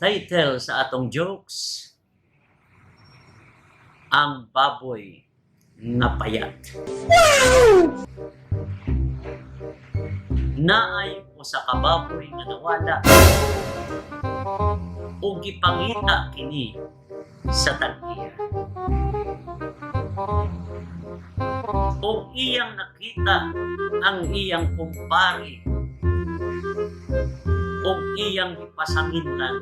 title sa atong jokes, ang baboy nga payat. Naay usa ka baboy nga nawala ug gipangita kini sa tag-iya. Ug iyang nakita ang iyang kumpare ug iyang gipasanginlan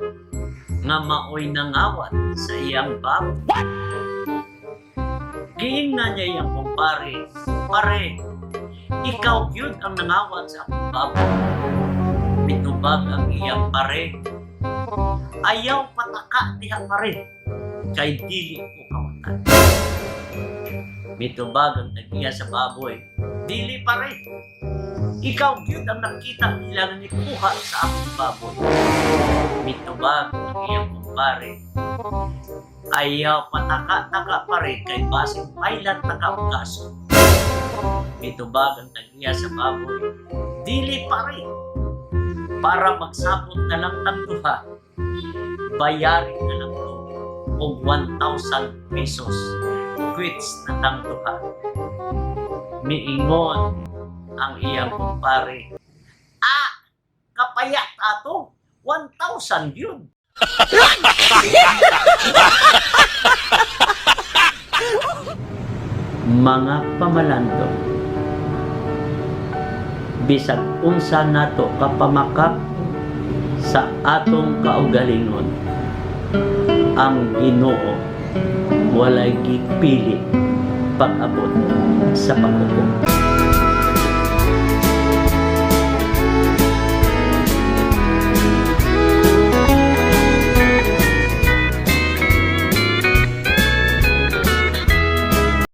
nga maoy nangawat sa iyang baboy. Giingnan niya iyang kumpare, "Pare, ikaw yun ang nangawat sa akong baboy." Mitubag ang iyang pare, "Ayaw pataka diha pare, kay dili ko kawatan." Mitubag ang tag-iya sa baboy, "Dili pare, ikaw yun ang nakita nila nga nikuha sa akong baboy." Mitubag ang iyang kumpare, "Ayaw pataka-taka pare, kay basing pailan taka og kaso." Mitubag ang tag-iya sa baboy, "Dili pare, para magsabot na lang tang duha, bayarin na lang to og 1,000 pesos, quits na tang duha." Miingon ang iyang kumpare, "Kapayat ato, 1,000 yun." Mga pamalando, bisag unsa nato kapamakak sa atong kaugalingon, ang Ginoo walay gipili pag-abot sa paghukom.